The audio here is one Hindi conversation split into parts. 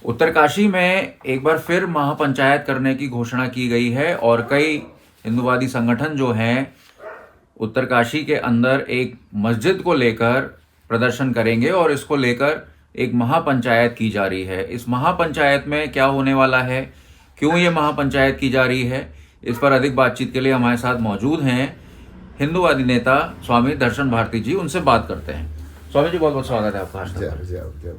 उत्तरकाशी में एक बार फिर महापंचायत करने की घोषणा की गई है और कई हिंदूवादी संगठन जो हैं उत्तरकाशी के अंदर एक मस्जिद को लेकर प्रदर्शन करेंगे और इसको लेकर एक महापंचायत की जा रही है। इस महापंचायत में क्या होने वाला है, क्यों ये महापंचायत की जा रही है, इस पर अधिक बातचीत के लिए हमारे साथ मौजूद हैं हिंदूवादी नेता स्वामी दर्शन भारती जी। उनसे बात करते हैं। स्वामी जी, बहुत बहुत स्वागत है आपका।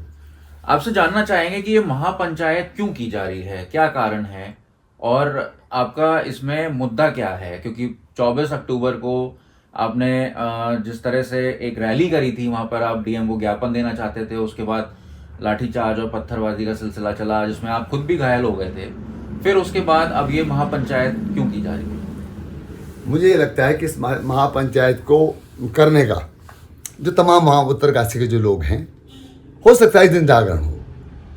आपसे जानना चाहेंगे कि ये महापंचायत क्यों की जा रही है, क्या कारण है और आपका इसमें मुद्दा क्या है, क्योंकि 24 अक्टूबर को आपने जिस तरह से एक रैली करी थी, वहां पर आप डीएम को ज्ञापन देना चाहते थे, उसके बाद लाठीचार्ज और पत्थरबाजी का सिलसिला चला जिसमें आप खुद भी घायल हो गए थे, फिर उसके बाद अब ये महापंचायत क्यों की जा रही है? मुझे ये लगता है कि इस महापंचायत को करने का जो तमाम वहाँ उत्तरकाशी के जो लोग हैं, हो सकता है इस दिन जागरण हो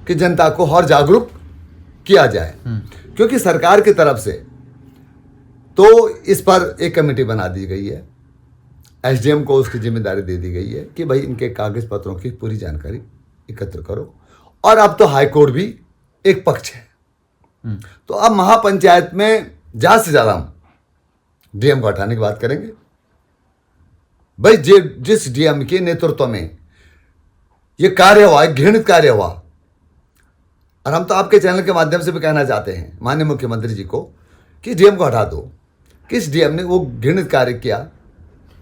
कि जनता को और जागरूक किया जाए, क्योंकि सरकार की तरफ से तो इस पर एक कमेटी बना दी गई है। एसडीएम को उसकी जिम्मेदारी दे दी गई है कि भाई इनके कागज पत्रों की पूरी जानकारी एकत्र करो, और अब तो हाईकोर्ट भी एक पक्ष है। तो अब महापंचायत में ज़्यादा से ज़्यादा हम डीएम को हटाने की बात करेंगे। भाई जिस डीएम के नेतृत्व में ये कार्य हुआ, एक घृणित कार्य हुआ, और हम तो आपके चैनल के माध्यम से भी कहना चाहते हैं माननीय मुख्यमंत्री जी को कि डीएम को हटा दो। किस डीएम ने वो घृणित कार्य किया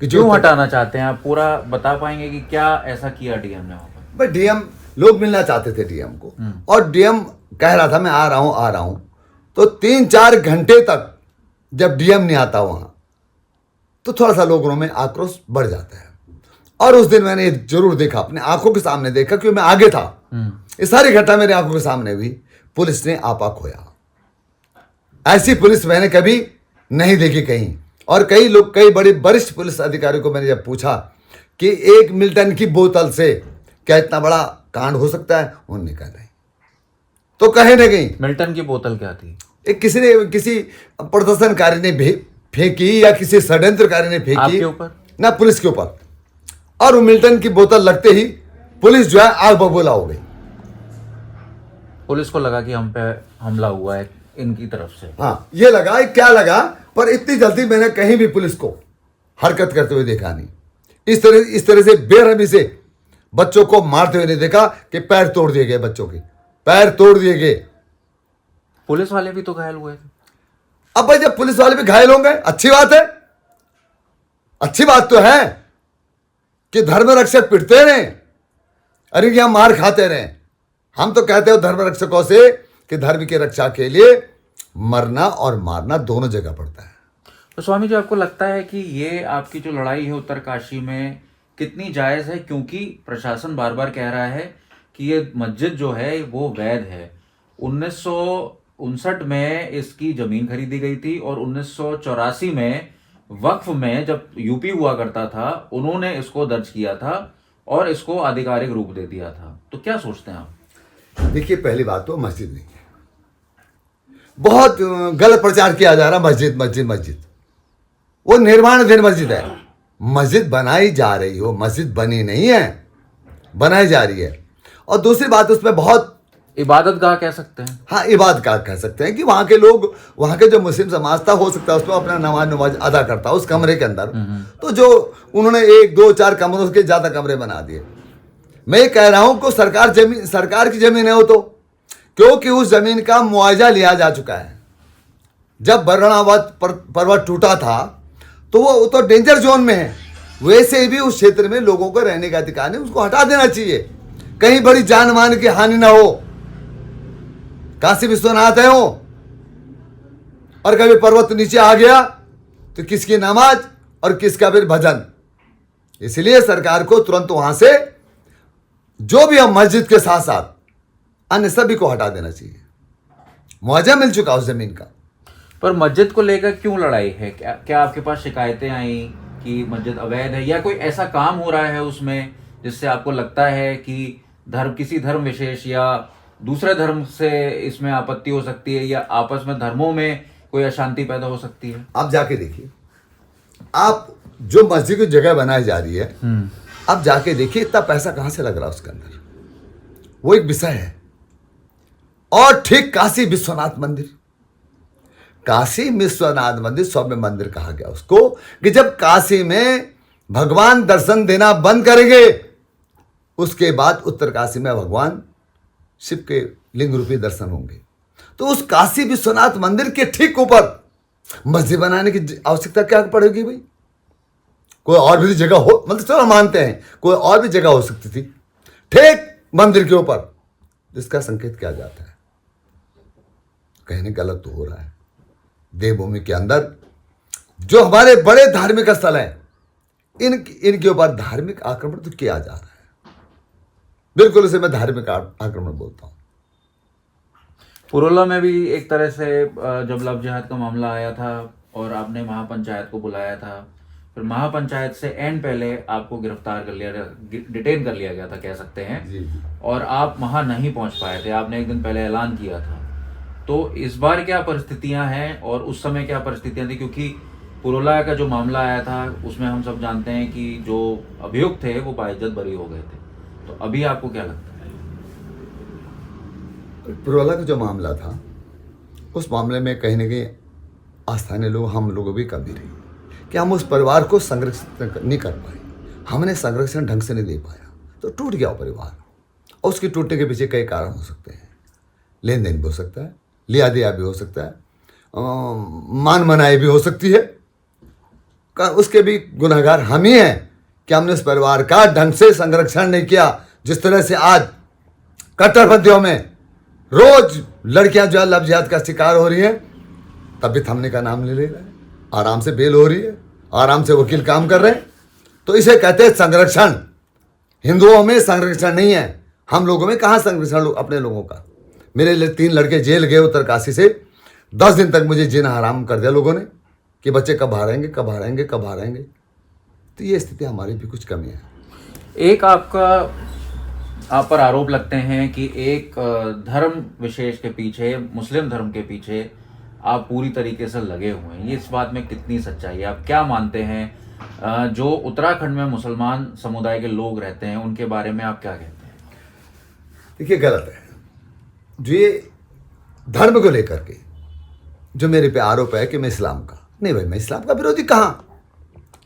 कि जो क्यों हटाना चाहते हैं, आप पूरा बता पाएंगे कि क्या ऐसा किया डीएम ने वहां पर? भाई डीएम, लोग मिलना चाहते थे डीएम को, और डीएम कह रहा था मैं आ रहा हूं, तो 3-4 घंटे तक जब डीएम नहीं आता वहां तो थोड़ा सा लोगों में आक्रोश बढ़ जाता है। और उस दिन मैंने जरूर देखा, अपने आंखों के सामने देखा, क्योंकि मैं आगे था। ये सारी घटना मेरी आंखों के सामने भी, पुलिस ने आपा खोया। ऐसी पुलिस मैंने कभी नहीं देखी कहीं। और कई बड़े वरिष्ठ पुलिस अधिकारियों को मैंने जब पूछा कि एक मिल्टन की बोतल से क्या इतना बड़ा कांड हो सकता है, उन्होंने कहा नहीं। तो कहे न गई मिल्टन की बोतल क्या थी? किसी प्रदर्शनकारी ने फेंकी या किसी षड्यंत्रकारी ने फेंकी आपके ऊपर ना, पुलिस के ऊपर। और वो मिल्टन की बोतल लगते ही पुलिस जो है आग बबूला हो गई। पुलिस को लगा कि हम पे हमला हुआ है इनकी तरफ से। हाँ, ये लगा, क्या लगा, पर इतनी जल्दी मैंने कहीं भी पुलिस को हरकत करते हुए देखा नहीं। इस तरह से बेरहमी से बच्चों को मारते हुए नहीं देखा कि पैर तोड़ दिए गए, बच्चों के पैर तोड़ दिए गए। पुलिस वाले भी तो घायल हुए थे। अब भाई जब पुलिस वाले भी घायल होंगे, अच्छी बात है। अच्छी बात तो है कि धर्म रक्षक पिटते रहे, अरे क्या मार खाते रहे। हम तो कहते हो धर्म रक्षकों से कि धर्म की रक्षा के लिए मरना और मारना दोनों जगह पड़ता है। तो स्वामी जी, आपको लगता है कि ये आपकी जो लड़ाई है उत्तरकाशी में कितनी जायज है? क्योंकि प्रशासन बार बार कह रहा है कि ये मस्जिद जो है वो वैध है। 1959 में इसकी जमीन खरीदी गई थी और 1984 में वक्फ में जब यूपी हुआ करता था, उन्होंने इसको दर्ज किया था और इसको आधिकारिक रूप दे दिया था। तो क्या सोचते हैं आप? देखिए, पहली बात तो मस्जिद नहीं है, बहुत गलत प्रचार किया जा रहा। मस्जिद वो निर्माणाधीन मस्जिद है। मस्जिद बनाई जा रही हो, मस्जिद बनी नहीं है, बनाई जा रही है। और दूसरी बात, उसमें बहुत इबादतगाह कह सकते हैं। हाँ, इबादतगाह कह सकते हैं कि वहाँ के लोग, वहाँ के जो मुस्लिम समाज था, हो सकता है उसमें अपना नमाज अदा करता उस कमरे के अंदर। तो जो उन्होंने 1, 2, 4 कमरों के ज़्यादा कमरे बना दिए। मैं ये कह रहा हूँ कि सरकार की ज़मीन है वो, तो क्योंकि उस ज़मीन का मुआवजा लिया जा चुका है। जब बरनावत पर्वत टूटा था तो वो तो डेंजर जोन में है। वैसे भी उस क्षेत्र में लोगों को रहने का अधिकार नहीं, उसको हटा देना चाहिए, कहीं बड़ी जान मान की हानि ना हो। काशी विश्वनाथ है वो, और कभी पर्वत नीचे आ गया तो किसकी नमाज और किसका फिर भजन। इसलिए सरकार को तुरंत वहां से जो भी हम मस्जिद के साथ साथ अन्य सभी को हटा देना चाहिए। मुआवजा मिल चुका उस जमीन का। पर मस्जिद को लेकर क्यों लड़ाई है? क्या आपके पास शिकायतें आई कि मस्जिद अवैध है, या कोई ऐसा काम हो रहा है उसमें जिससे आपको लगता है कि किसी धर्म विशेष या दूसरे धर्म से इसमें आपत्ति हो सकती है, या आपस में धर्मों में कोई अशांति पैदा हो सकती है? आप जाके देखिए, आप जो मस्जिद की जगह बनाई जा रही है, आप जाके देखिए इतना पैसा कहाँ से लग रहा है उसके अंदर। वो एक विषय है। और ठीक काशी विश्वनाथ मंदिर, काशी विश्वनाथ मंदिर सौम्य मंदिर कहा गया उसको, कि जब काशी में भगवान दर्शन देना बंद करेंगे, उसके बाद उत्तर काशी में भगवान शिव के लिंग रूपी दर्शन होंगे। तो उस काशी विश्वनाथ मंदिर के ठीक ऊपर मस्जिद बनाने की आवश्यकता क्या पड़ेगी भाई? कोई और भी जगह हो, मतलब चलो मानते हैं कोई और भी जगह हो सकती थी ठीक मंदिर के ऊपर, जिसका संकेत क्या जाता है? कहीं गलत तो हो रहा है। देवभूमि के अंदर जो हमारे बड़े धार्मिक स्थल हैं, इनके ऊपर धार्मिक आक्रमण तो किया जा रहा है। बिल्कुल इसे मैं धार्मिक आक्रमण बोलता हूं। पुरोला में भी एक तरह से जब लव जिहाद का मामला आया था और आपने महापंचायत को बुलाया था, फिर महापंचायत से एंड पहले आपको गिरफ्तार कर लिया, डिटेन कर लिया गया था कह सकते हैं। जी। और आप वहां नहीं पहुंच पाए थे, आपने एक दिन पहले ऐलान किया था। तो इस बार क्या परिस्थितियां हैं और उस समय क्या परिस्थितियां थी? क्योंकि पुरोला का जो मामला आया था उसमें हम सब जानते हैं कि जो अभियुक्त थे वो बाइज्जत बरी हो गए थे। तो अभी आपको क्या लगता है? पुरोला का जो मामला था, उस मामले में कहीं ना कहीं स्थानीय लोग, हम लोगों भी कमी रही कि हम उस परिवार को संरक्षित नहीं कर पाए, हमने संरक्षण ढंग से नहीं दे पाया, तो टूट गया परिवार। और उसके टूटने के पीछे कई कारण हो सकते हैं। लेन देन भी हो सकता है, लिया दिया भी हो सकता है, मान मनाई भी हो सकती है। उसके भी गुनहगार हम ही हैं कि हमने उस परिवार का ढंग से संरक्षण नहीं किया। जिस तरह से आज कट्टरपंथियों में रोज लड़कियां जो है लव जिहाद का शिकार हो रही हैं, तब भी थमने का नाम ले रहे हैं, आराम से बेल हो रही है, आराम से वकील काम कर रहे हैं। तो इसे कहते हैं संरक्षण। हिंदुओं में संरक्षण नहीं है, हम लोगों में कहाँ संरक्षण अपने लोगों का। मेरे 3 लड़के जेल गए उत्तरकाशी से, 10 दिन तक मुझे जीना हराम कर दिया लोगों ने कि बच्चे कब बाहर आएंगे, कब बाहर आएंगे, कब बाहर आएंगे। तो ये स्थिति हमारी भी कुछ कमी है। एक आप पर आरोप लगते हैं कि एक धर्म विशेष के पीछे, मुस्लिम धर्म के पीछे आप पूरी तरीके से लगे हुए हैं। ये इस बात में कितनी सच्चाई है? आप क्या मानते हैं? जो उत्तराखंड में मुसलमान समुदाय के लोग रहते हैं उनके बारे में आप क्या कहते हैं? देखिए गलत है जो ये धर्म को लेकर के जो मेरे पे आरोप है कि मैं इस्लाम का नहीं। भाई मैं इस्लाम का विरोधी कहाँ?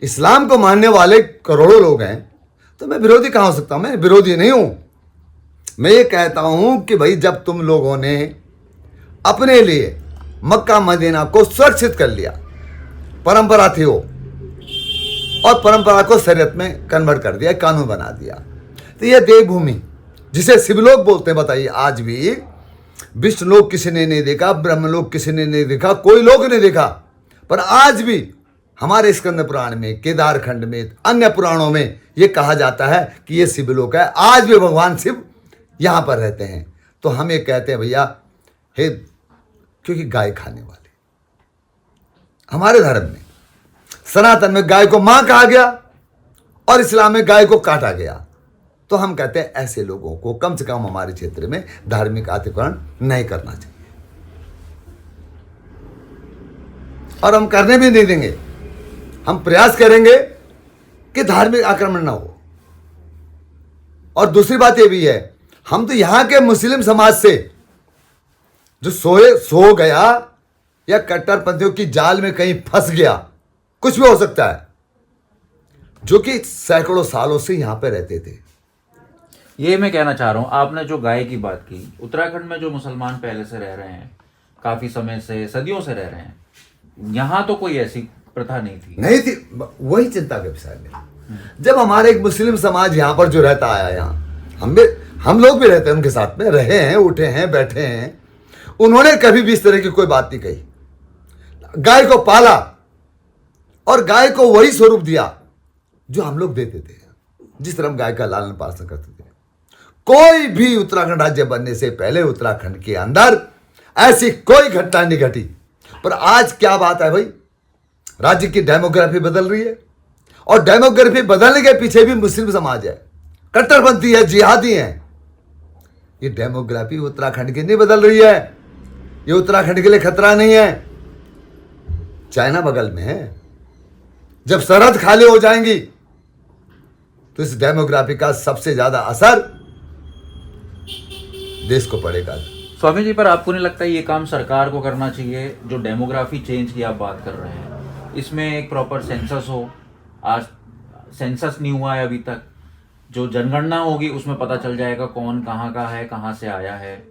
इस्लाम को मानने वाले करोड़ों लोग हैं, तो मैं विरोधी कहाँ हो सकता हूँ? मैं विरोधी नहीं हूं। मैं ये कहता हूं कि भाई जब तुम लोगों ने अपने लिए मक्का मदीना को सुरक्षित कर लिया, परंपरा थी वो, और परंपरा को शरीयत में कन्वर्ट कर दिया, कानून बना दिया, तो यह देवभूमि जिसे शिवलोक बोलते हैं, बताइए आज भी विष्णुलोक किसी ने नहीं देखा, ब्रह्मलोक किसी ने नहीं देखा, कोई लोग नहीं देखा, पर आज भी हमारे स्कंद पुराण में, केदार खंड में, अन्य पुराणों में यह कहा जाता है कि यह शिवलोक है। आज भी भगवान शिव यहां पर रहते हैं। तो हम ये कहते हैं भैया, हे, क्योंकि गाय खाने वाले हमारे धर्म में, सनातन में गाय को मां कहा गया और इस्लाम में गाय को काटा गया। तो हम कहते हैं ऐसे लोगों को कम से कम हमारे क्षेत्र में धार्मिक अतिक्रमण नहीं करना चाहिए, और हम करने भी नहीं देंगे। हम प्रयास करेंगे कि धार्मिक आक्रमण ना हो। और दूसरी बात यह भी है, हम तो यहां के मुस्लिम समाज से जो सो गया या कट्टरपंथियों की जाल में कहीं फंस गया, कुछ भी हो सकता है, जो कि सैकड़ों सालों से यहां पे रहते थे। ये मैं कहना चाह रहा हूं, आपने जो गाय की बात की, उत्तराखंड में जो मुसलमान पहले से रह रहे हैं, काफी समय से, सदियों से रह रहे हैं, यहां तो कोई ऐसी प्रथा नहीं थी। वही चिंता का विषय है। जब हमारे एक मुस्लिम समाज यहां पर जो रहता आया, यहां हम लोग भी रहते हैं, उनके साथ में रहे हैं, उठे हैं, बैठे हैं, उन्होंने कभी भी इस तरह की कोई बात नहीं कही। गाय को पाला और गाय को वही स्वरूप दिया जो हम लोग देते थे, जिस तरह हम गाय का लालन पालन करते थे। कोई भी उत्तराखंड राज्य बनने से पहले उत्तराखंड के अंदर ऐसी कोई घटना नहीं घटी। पर आज क्या बात है भाई, राज्य की डेमोग्राफी बदल रही है, और डेमोग्राफी बदलने के पीछे भी मुस्लिम समाज है, कट्टरपंथी है, जिहादी है। ये डेमोग्राफी उत्तराखंड की नहीं बदल रही है, ये उत्तराखंड के लिए खतरा नहीं है। चाइना बगल में है, जब सरहद खाली हो जाएंगी तो इस डेमोग्राफी का सबसे ज्यादा असर देश को पड़ेगा, स्वामी जी, पर आपको नहीं लगता ये काम सरकार को करना चाहिए? जो डेमोग्राफी चेंज की आप बात कर रहे हैं, इसमें एक प्रॉपर सेंसस हो। आज सेंसस नहीं हुआ है अभी तक। जो जनगणना होगी उसमें पता चल जाएगा कौन कहाँ का है, कहाँ से आया है।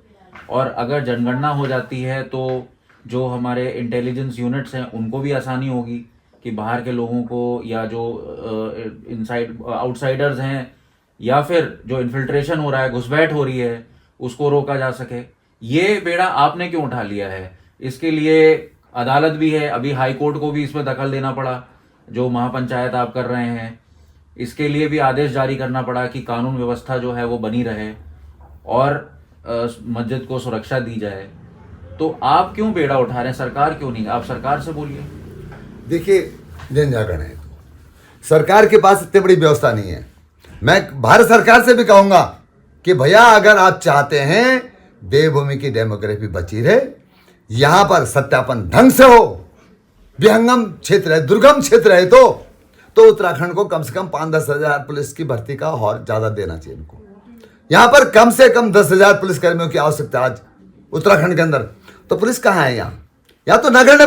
और अगर जनगणना हो जाती है तो जो हमारे इंटेलिजेंस यूनिट्स हैं उनको भी आसानी होगी कि बाहर के लोगों को, या जो इनसाइड आउटसाइडर्स हैं, या फिर जो इन्फिल्ट्रेशन हो रहा है, घुसपैठ हो रही है, उसको रोका जा सके। ये बेड़ा आपने क्यों उठा लिया है? इसके लिए अदालत भी है, अभी हाई कोर्ट को भी इसमें दखल देना पड़ा। जो महापंचायत आप कर रहे हैं, इसके लिए भी आदेश जारी करना पड़ा कि कानून व्यवस्था जो है वो बनी रहे और मस्जिद को सुरक्षा दी जाए। तो आप क्यों बेड़ा उठा रहे हैं? सरकार क्यों नहीं? आप सरकार से बोलिए। देखिए, जन जागरण है तो सरकार के पास इतनी बड़ी व्यवस्था नहीं है। मैं भारत सरकार से भी कहूंगा कि भैया, अगर आप चाहते हैं देवभूमि की डेमोग्राफी बची रहे, यहां पर सत्यापन ढंग से हो, विहंगम क्षेत्र है, दुर्गम क्षेत्र है, तो उत्तराखंड को कम से कम 5-10 हजार पुलिस की भर्ती का और ज्यादा देना चाहिए इनको। यहां पर कम से कम 10,000 पुलिसकर्मियों की आवश्यकता है आज उत्तराखंड के अंदर। तो पुलिस कहाँ है यहाँ? या तो नगण्य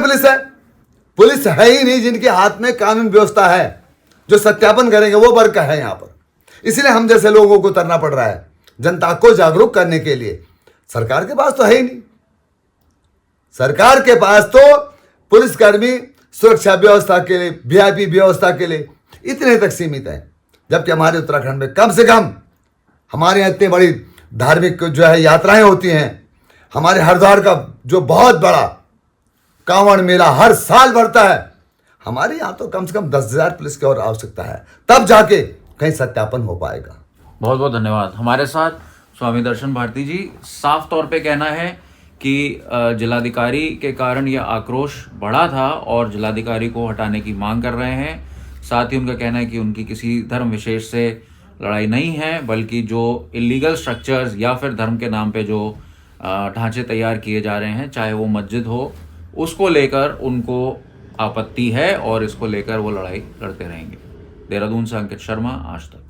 पुलिस है ही नहीं जिनके हाथ में कानून व्यवस्था है, जो सत्यापन करेंगे, वो वर्ग है यहाँ पर। इसलिए हम जैसे लोगों को उतरना पड़ रहा है जनता को जागरूक करने के लिए। सरकार के पास तो है ही नहीं। सरकार के पास तो पुलिसकर्मी सुरक्षा व्यवस्था के लिए, वीआईपी व्यवस्था के लिए इतने तक सीमित है, जबकि हमारे उत्तराखंड में कम से कम हमारे यहाँ इतनी बड़ी धार्मिक जो है यात्राएं होती हैं। हमारे हरिद्वार का जो बहुत बड़ा कांवड़ मेला हर साल बढ़ता है, हमारे यहाँ तो कम से कम 10,000 पुलिस की और आवश्यकता है, तब जाके कहीं सत्यापन हो पाएगा। बहुत बहुत धन्यवाद। हमारे साथ स्वामी दर्शन भारती जी। साफ तौर पे कहना है कि जिलाधिकारी के कारण यह आक्रोश बढ़ा था और जिलाधिकारी को हटाने की मांग कर रहे हैं। साथ ही उनका कहना है कि उनकी किसी धर्म विशेष से लड़ाई नहीं है, बल्कि जो इलीगल स्ट्रक्चर्स या फिर धर्म के नाम पे जो ढांचे तैयार किए जा रहे हैं, चाहे वो मस्जिद हो, उसको लेकर उनको आपत्ति है और इसको लेकर वो लड़ाई लड़ते रहेंगे। देहरादून से अंकित शर्मा, आज तक।